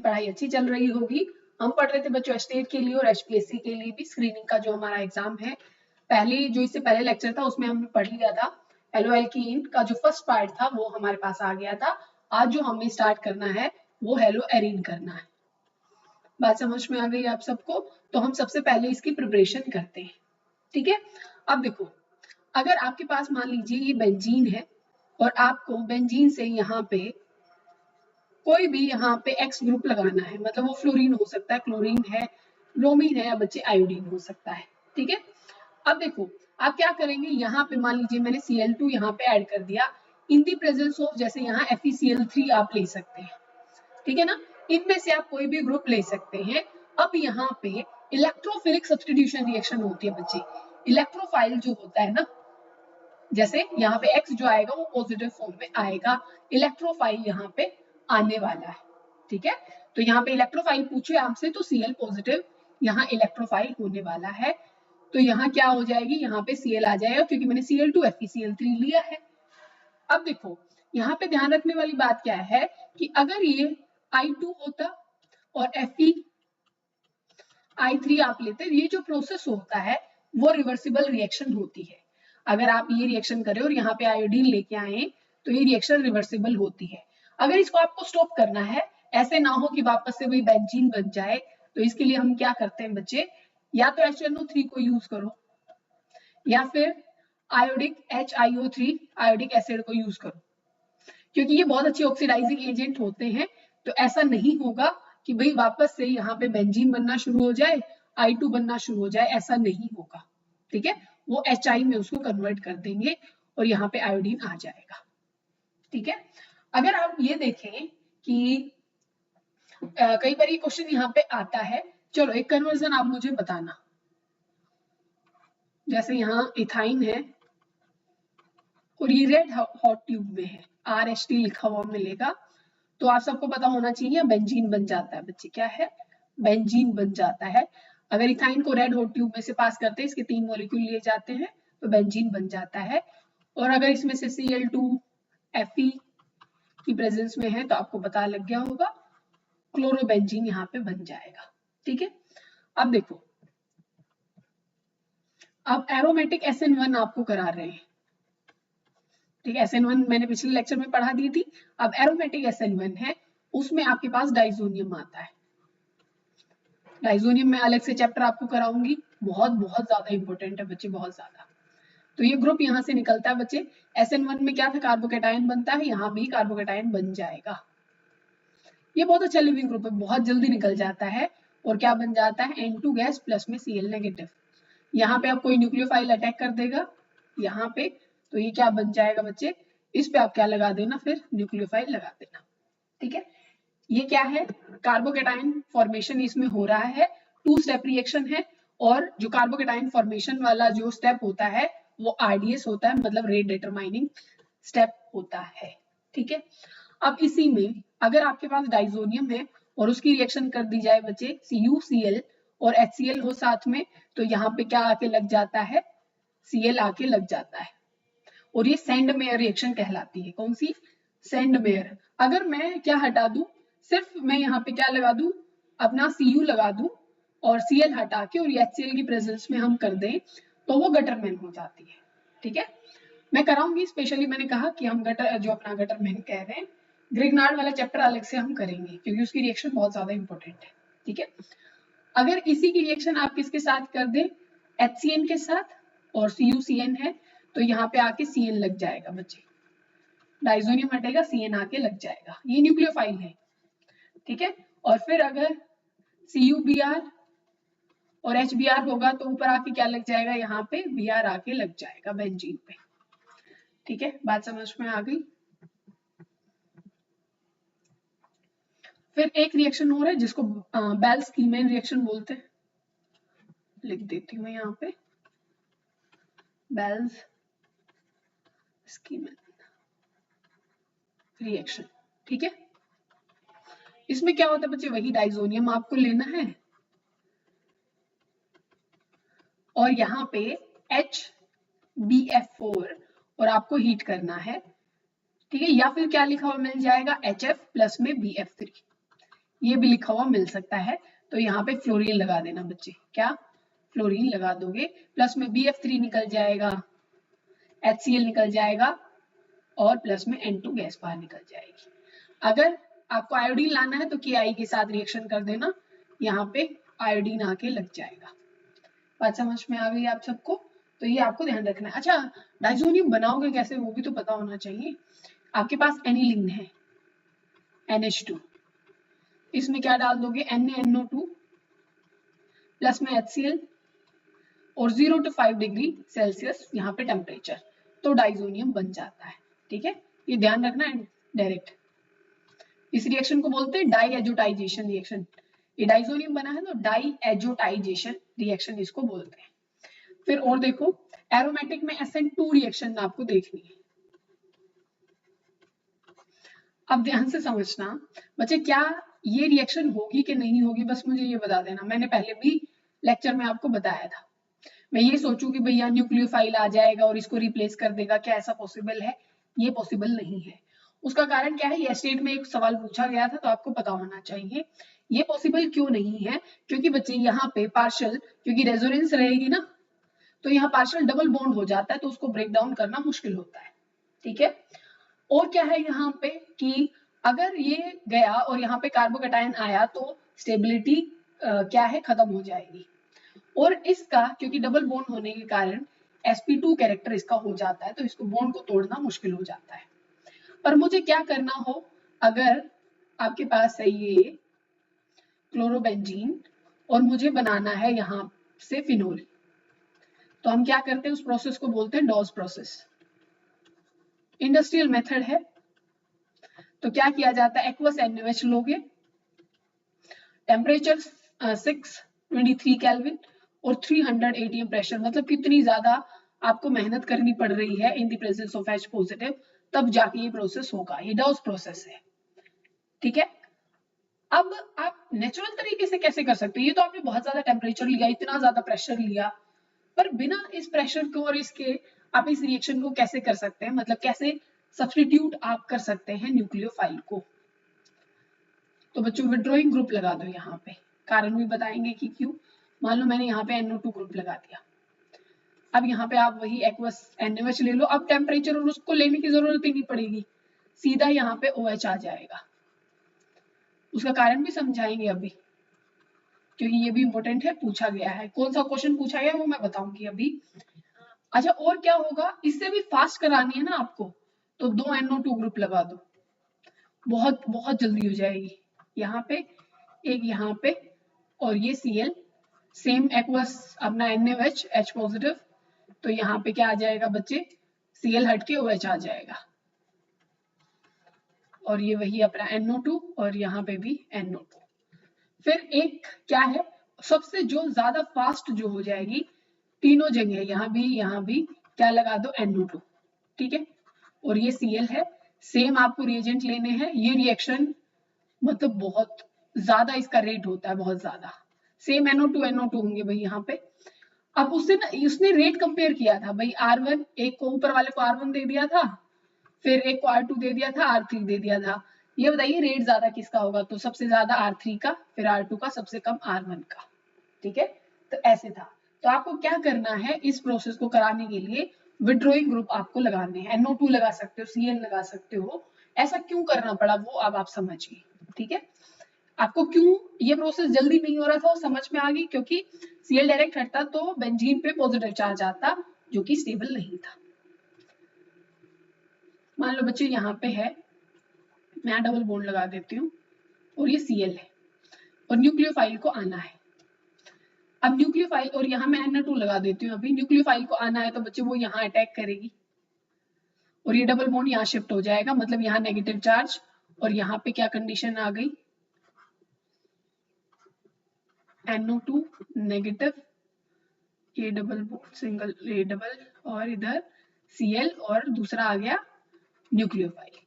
पढ़ाई अच्छी चल रही होगी। हम पढ़ रहे थे बच्चों स्टेट के लिए और HPSC के लिए भी स्क्रीनिंग का जो हमारा एग्जाम है। इससे पहले लेक्चर था उसमें हमने पढ़ लिया था हेलोएल्कीन का जो फर्स्ट पार्ट था वो हमारे पास आ गया था। आज जो हमें स्टार्ट करना है वो हेलोएरीन करना है। बात समझ में आ गई आप सबको? तो हम सबसे पहले इसकी प्रिपरेशन करते हैं, ठीक है। अब देखो, अगर आपके पास मान लीजिए ये बेंजीन है और आपको बेंजीन से यहाँ पे कोई भी यहाँ पे X ग्रुप लगाना है, मतलब वो फ्लोरीन हो सकता है, क्लोरीन है, ब्रोमीन है या बच्चे आयोडीन हो सकता है, ठीक है। अब देखो आप क्या करेंगे, यहाँ पे मान लीजिए मैंने Cl2 यहाँ पे ऐड कर दिया इन दी प्रेजेंस ऑफ, जैसे यहाँ FeCl3 आप ले सकते हैं, ठीक है ना। इनमें से आप कोई भी ग्रुप ले सकते हैं। अब यहाँ पे इलेक्ट्रोफिलिक सब्स्टिट्यूशन रिएक्शन होती है बच्चे। इलेक्ट्रोफाइल जो होता है ना, जैसे यहाँ पे X जो आएगा वो पॉजिटिव फॉर्म में आएगा, इलेक्ट्रोफाइल यहाँ पे आने वाला है, ठीक है। तो यहाँ पे इलेक्ट्रोफाइल पूछे आपसे तो Cl पॉजिटिव यहाँ इलेक्ट्रोफाइल होने वाला है। तो यहाँ क्या हो जाएगी, यहाँ पे Cl आ जाएगा क्योंकि मैंने Cl2 FeCl3 लिया है। अब देखो यहाँ पे ध्यान रखने वाली बात क्या है कि अगर ये I2 होता और FeI3 आप लेते, ये जो प्रोसेस होता है वो रिवर्सिबल रिएक्शन होती है। अगर आप ये रिएक्शन करें और यहाँ पे आयोडीन लेके आए तो ये रिएक्शन रिवर्सिबल होती है। अगर इसको आपको स्टॉप करना है, ऐसे ना हो कि वापस से वही बेंजीन बन जाए, तो इसके लिए हम क्या करते हैं बच्चे, या तो HNO3 को यूज करो या फिर आयोडिक HiO3 आयोडिक एसिड को यूज करो, क्योंकि ये बहुत अच्छे ऑक्सीडाइजिंग एजेंट होते हैं। तो ऐसा नहीं होगा कि भाई वापस से यहाँ पे बेंजीन बनना शुरू हो जाए, I2 बनना शुरू हो जाए, ऐसा नहीं होगा, ठीक है। वो HI में उसको कन्वर्ट कर देंगे और यहाँ पे आयोडीन आ जाएगा, ठीक है। अगर आप ये देखें कि कई बार ये क्वेश्चन यहाँ पे आता है, चलो एक कन्वर्जन आप मुझे बताना। जैसे यहाँ इथाइन है और ये रेड हॉट ट्यूब में है, RHT लिखा हुआ मिलेगा, तो आप सबको पता होना चाहिए बेंजीन बन जाता है बच्चे, क्या है, बेंजीन बन जाता है। अगर इथाइन को रेड हॉट ट्यूब में से पास करते हैं, इसके 3 मॉलिक्यूल लिए जाते हैं तो बेंजीन बन जाता है। और अगर इसमें से Cl2 Fe की प्रेजेंस में है तो आपको पता लग गया होगा, क्लोरोबेंजीन यहाँ पे बन जाएगा, ठीक है। अब देखो, अब एरोमेटिक SN1 आपको करा रहे हैं, ठीक है। SN1 मैंने पिछले लेक्चर में पढ़ा दी थी। अब एरोमेटिक SN1 है, उसमें आपके पास डाइजोनियम आता है। डाइजोनियम में अलग से चैप्टर आपको कराऊंगी, बहुत बहुत ज्यादा इंपॉर्टेंट है बच्चे, बहुत ज्यादा। तो ये ग्रुप यहाँ से निकलता है बच्चे, SN1 में क्या था, कार्बोकेटायन बनता है, यहाँ भी कार्बोकेटायन बन जाएगा। ये बहुत अच्छा लिविंग ग्रुप है, बहुत जल्दी निकल जाता है। और क्या बन जाता है, N2 गैस प्लस में Cl नेगेटिव। यहाँ पे आप कोई न्यूक्लियोफाइल अटैक कर देगा यहाँ पे, तो ये क्या बन जाएगा बच्चे, इस पे आप क्या लगा देना, फिर न्यूक्लियोफाइल लगा देना, ठीक है। ये क्या है, कार्बोकेटायन फॉर्मेशन इसमें हो रहा है, 2 स्टेप रिएक्शन है। और जो कार्बोकेटायन फॉर्मेशन वाला जो स्टेप होता है वो RDS होता है, मतलब रेट डिटरमाइनिंग स्टेप होता है, ठीक है। अब इसी में अगर आपके पास डाइजोनियम है और उसकी रिएक्शन कर दी जाए बच्चे CuCl और HCl हो साथ में, तो यहाँ पे क्या आके लग जाता है, Cl आके लग जाता है। और ये सेंडमेयर रिएक्शन कहलाती है, कौन सी, सेंडमेयर। अगर मैं क्या हटा दूं, सिर्फ मैं यहाँ पे क्या लगा दूं, अपना Cu लगा दूं और Cl हटा के और HCl की प्रेजेंस में हम कर दें तो वो गटरमैन हो जाती है, ठीक है। मैं कराऊंगी स्पेशली, मैंने कहा कि हम जो अपना गटरमैन कह रहे हैं, ग्रिग्नार्ड वाला चैप्टर अलग से हम करेंगे क्योंकि उसकी रिएक्शन बहुत ज्यादा इंपॉर्टेंट है, ठीक है। अगर इसी की रिएक्शन आप किसके साथ कर दें, HCN के साथ, और CuCN है तो यहाँ पे आके Cn लग जाएगा बच्चे, डाइजोनियम हटेगा Cn आके लग जाएगा, ये न्यूक्लियोफाइल है, ठीक है। और फिर अगर CuBr और HBr होगा तो ऊपर आके क्या लग जाएगा, यहाँ पे Br आके लग जाएगा बेंजीन पे, ठीक है। बात समझ में आ गई। फिर एक रिएक्शन हो रहा है जिसको बेल-स्कीमैन रिएक्शन बोलते हैं, लिख देती हूँ यहाँ पे, बेल-स्कीमैन रिएक्शन, ठीक है। इसमें क्या होता है बच्चे, वही डाइजोनियम आपको लेना है और यहाँ पे HbF4 और आपको हीट करना है, ठीक है। या फिर क्या लिखा हुआ मिल जाएगा, HF प्लस में BF3, ये भी लिखा हुआ मिल सकता है। तो यहाँ पे फ्लोरीन लगा देना बच्चे, क्या फ्लोरीन लगा दोगे, प्लस में BF3 निकल जाएगा, HCl निकल जाएगा और प्लस में N2 गैस बाहर निकल जाएगी। अगर आपको आयोडीन लाना है तो KI के साथ रिएक्शन कर देना, यहाँ पे आयोडीन आके लग जाएगा। बात समझ में आ गई आप सबको? तो ये आपको ध्यान रखना है। अच्छा, डाइजोनियम बनाओगे कैसे वो भी तो पता होना चाहिए। आपके पास एनिलीन है NH2, इसमें क्या डाल दोगे NaNO2 प्लस में HCl और 0 to 5 डिग्री सेल्सियस यहाँ पे टेम्परेचर, तो डाइजोनियम बन जाता है। ठीक है, ये ध्यान रखना है डायरेक्ट। इस रिएक्शन को बोलते हैं डाई एजोटाइजेशन रिएक्शन। ये डाइजोनियम बना है तो डाई एजोटाइजेशन रिएक्शन इसको बोलते हैं। फिर और देखो, एरोमेटिक में SN2 रिएक्शन आपको देखनी है। अब ध्यान से समझना बच्चे, क्या ये रिएक्शन होगी कि नहीं होगी, बस मुझे ये बता देना। मैंने पहले भी लेक्चर में आपको बताया था, मैं ये सोचूं कि भैया न्यूक्लियोफाइल आ जाएगा और इसको रिप्लेस कर देगा, क्या ऐसा पॉसिबल है? ये पॉसिबल नहीं है। उसका कारण क्या है, ये स्टेट में एक सवाल पूछा गया था तो आपको पता होना चाहिए। ये पॉसिबल क्यों नहीं है? क्योंकि बच्चे यहाँ पे पार्शियल, क्योंकि रेजोनेंस रहेगी ना, तो यहाँ पार्शियल डबल बॉन्ड हो जाता है, तो उसको ब्रेक डाउन करना मुश्किल होता है। ठीक है, और क्या है यहाँ पे कि अगर ये गया और यहाँ पे कार्बोकेटायन आया तो स्टेबिलिटी क्या है, खत्म हो जाएगी। और इसका क्योंकि डबल बॉन्ड होने के कारण sp2 कैरेक्टर इसका हो जाता है, तो इसको बॉन्ड को तोड़ना मुश्किल हो जाता है। पर मुझे क्या करना हो, अगर आपके पास है ये क्लोरोबेंजीन और मुझे बनाना है यहाँ से फिनोल, तो हम क्या करते हैं, उस प्रोसेस को बोलते हैं डॉस प्रोसेस। इंडस्ट्रियल मेथड है, तो क्या किया जाता है, एक्वस NaOH लोगे, टेम्परेचर 623 केल्विन और 300 ATM प्रेशर, मतलब कितनी ज्यादा आपको मेहनत करनी पड़ रही है in the presence of H positive, तब जाके ये प्रोसेस होगा। ये डॉस प्रोसेस है। ठीक है, अब आप नेचुरल तरीके से कैसे कर सकते हैं? ये तो आपने बहुत ज्यादा टेम्परेचर लिया, इतना ज्यादा प्रेशर लिया, पर बिना इस प्रेशर को और इसके आप इस रिएक्शन को कैसे कर सकते हैं, मतलब कैसे सब्स्टिट्यूट आप कर सकते हैं न्यूक्लियोफाइल को? तो बच्चों विड्रॉइंग ग्रुप लगा दो यहाँ पे, कारण भी बताएंगे कि क्यों। मान लो मैंने यहाँ पे NO2 ग्रुप लगा दिया, अब यहाँ पे आप वही एक्वस NaOH ले लो, अब टेम्परेचर और उसको लेने की जरूरत ही नहीं पड़ेगी, सीधा यहाँ पे OH आ जाएगा। उसका कारण भी समझाएंगे अभी, क्योंकि ये भी इंपॉर्टेंट है, पूछा गया है। कौन सा क्वेश्चन पूछा गया वो मैं बताऊंगी अभी। अच्छा, और क्या होगा, इससे भी फास्ट करानी है ना आपको, तो 2 NO2 ग्रुप लगा दो, बहुत बहुत जल्दी हो जाएगी। यहाँ पे एक, यहाँ पे, और ये Cl सेम एक्वस अपना NaOH H पॉजिटिव, तो यहाँ पे क्या आ जाएगा बच्चे, Cl हट के OH आ जाएगा, और ये वही अपना NO2 और यहाँ पे भी NO2। फिर एक क्या है, सबसे जो ज्यादा फास्ट जो हो जाएगी, तीनों जगह यहाँ भी क्या लगा दो, NO2। ठीक है, और ये Cl है, सेम आपको रिएजेंट लेने हैं। ये रिएक्शन मतलब बहुत ज्यादा इसका रेट होता है, बहुत ज्यादा, सेम NO2 होंगे भाई यहाँ पे। अब उससे ना उसने रेट कंपेयर किया था भाई, R1 एक को, ऊपर वाले को R1 दे दिया था, फिर एक को R2 दे दिया था, R3 दे दिया था। ये बताइए रेट ज्यादा किसका होगा, तो सबसे ज्यादा R3 का, फिर R2 का, सबसे कम R1 का। ठीक है, तो ऐसे था। तो आपको क्या करना है, इस प्रोसेस को कराने के लिए विड्रॉइंग ग्रुप आपको लगाने हैं। NO2 लगा सकते हो, Cl लगा सकते हो। ऐसा क्यों करना पड़ा वो अब आप समझिए। ठीक है, आपको क्यों ये प्रोसेस जल्दी नहीं हो रहा था वो समझ में आ गई, क्योंकि Cl डायरेक्ट हटता तो बेंजीन पे पॉजिटिव चार्ज आता, जो कि स्टेबल नहीं था। मान लो बच्चे यहाँ पे है, मैं डबल बॉन्ड लगा देती हूँ, और ये Cl है, और न्यूक्लियोफाइल को आना है। अब न्यूक्लियोफाइल, और यहाँ मैं NO2 लगा देती हूँ, अभी न्यूक्लियोफाइल को आना है तो बच्चे वो यहाँ अटैक करेगी, और ये डबल बॉन्ड यहाँ शिफ्ट हो जाएगा, मतलब यहाँ नेगेटिव चार्ज, और यहाँ पे क्या कंडीशन आ गई, NO2 नेगेटिव, ये डबल सिंगल, ये डबल, और इधर Cl, और दूसरा आ गया न्यूक्लियोफाइल।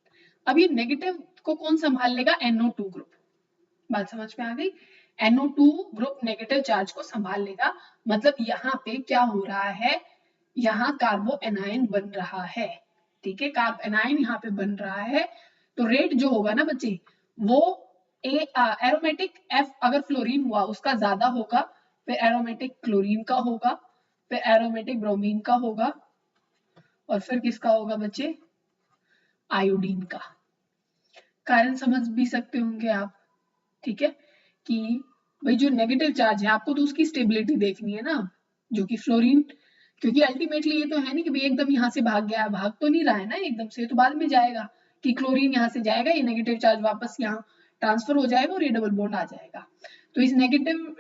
अब ये नेगेटिव को कौन संभाल लेगा, NO2 ग्रुप। बात समझ में आ गई, NO2 ग्रुप नेगेटिव चार्ज को संभाल लेगा, मतलब यहाँ पे क्या हो रहा है, यहाँ कार्बो एनायन बन रहा है। ठीक है, कार्बो एनायन यहाँ पे बन रहा है, तो रेट जो होगा ना बच्चे, वो एरोमेटिक F अगर फ्लोरीन हुआ उसका ज्यादा होगा, फिर एरोमेटिक क्लोरीन का होगा, फिर एरोमेटिक ब्रोमीन का होगा, और फिर किसका होगा बच्चे, आयोडीन का। कारण समझ भी सकते होंगे आप, ठीक है, कि भाई जो नेगेटिव चार्ज है आपको तो उसकी स्टेबिलिटी देखनी है ना, जो कि फ्लोरीन, क्योंकि अल्टीमेटली ये तो है नहीं कि भाई एकदम यहाँ से भाग गया, भाग तो नहीं रहा है ना एकदम से, तो बाद में जाएगा कि क्लोरीन यहाँ से जाएगा, ये नेगेटिव चार्ज वापस यहाँ ट्रांसफर हो जाएगा और ये डबल बॉन्ड आ जाएगा। तो इस नेगेटिव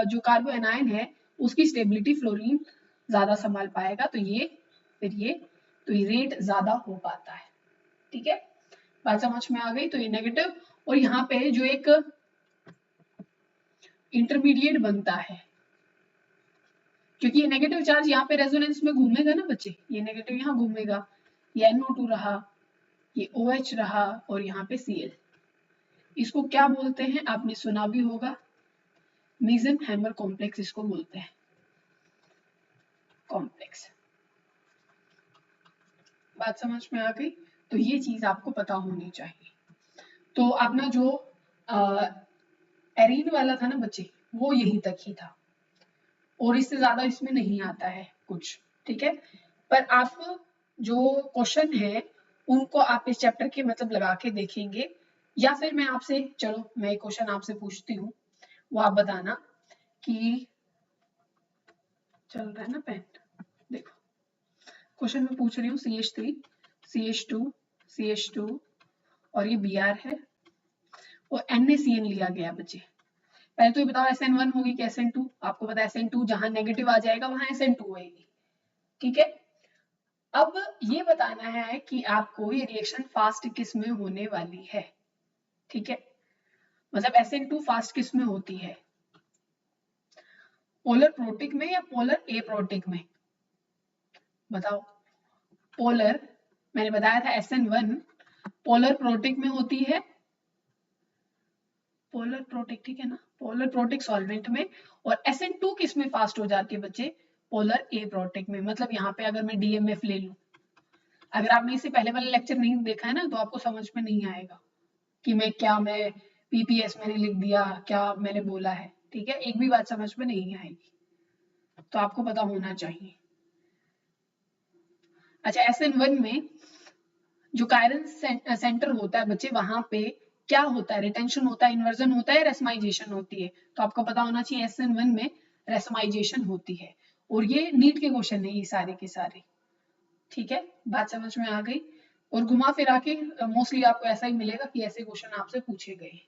जो कार्बो एनायन है उसकी स्टेबिलिटी फ्लोरीन ज्यादा संभाल पाएगा, तो ये फिर ये, तो ये रेट ज्यादा हो पाता है, ठीक है, बात समझ में आ गई। तो ये नेगेटिव, और यहाँ पे जो एक इंटरमीडिएट बनता है, क्योंकि ये नेगेटिव चार्ज यहाँ पे रेजोनेंस में घूमेगा ना बच्चे, ये नेगेटिव यहाँ घूमेगा, ये NO2 रहा, ये OH रहा, और यहाँ पे Cl, इसको क्या बोलते हैं आपने सुना भी होगा, मीसेनहाइमर कॉम्प्लेक्स इसको बोलते हैं, कॉम्प्लेक्स। बात समझ में आ गई, तो ये चीज आपको पता होनी चाहिए। तो अपना जो एरीन वाला था ना बच्चे, वो यहीं तक ही था, और इससे ज्यादा इसमें नहीं आता है कुछ, ठीक है। पर आप जो क्वेश्चन है उनको आप इस चैप्टर के मतलब लगा के देखेंगे, या फिर मैं आपसे, चलो मैं एक क्वेश्चन आपसे पूछती हूँ, वो आप बताना कि चल रहा है ना पेन, देखो क्वेश्चन में पूछ रही हूँ CH3 CH2 CH2 और ये Br है और NaCN लिया गया बच्चे। पहले तो ये बताओ SN1 होगी कि SN2, आपको पता है SN2 जहां नेगेटिव आ जाएगा वहां SN2 होगी, ठीक है। अब ये बताना है कि आपको ये रिएक्शन फास्ट किस में होने वाली है, ठीक है, मतलब SN2 फास्ट किस में होती है, पोलर प्रोटिक में या पोलर एप्रोटिक में, बताओ। पोलर, मैंने बताया था SN1 पोलर प्रोटिक में होती है, पोलर प्रोटिक, ठीक है ना, पोलर प्रोटिक सॉल्वेंट में, और SN2 किस में फास्ट हो जाती है बच्चे, पोलर एप्रोटिक में। मतलब यहाँ पे अगर मैं DMF ले लूं, अगर आपने इससे पहले वाला लेक्चर नहीं देखा है ना तो आपको समझ में नहीं आएगा कि मैं PPS मैंने लिख दिया, क्या मैंने बोला है, ठीक है, एक भी बात समझ में नहीं आएगी, तो आपको पता होना चाहिए। अच्छा, SN1 में जो कायरन सेंटर होता है बच्चे, वहां पे क्या होता है, रिटेंशन होता है, इन्वर्जन होता है, रेसमाइजेशन होती है, तो आपको पता होना चाहिए SN1 में रेसमाइजेशन होती है, और ये नीट के क्वेश्चन है ये सारे के सारे, ठीक है, बात समझ में आ गई। और घुमा फिरा के मोस्टली आपको ऐसा ही मिलेगा कि ऐसे क्वेश्चन आपसे पूछे गए।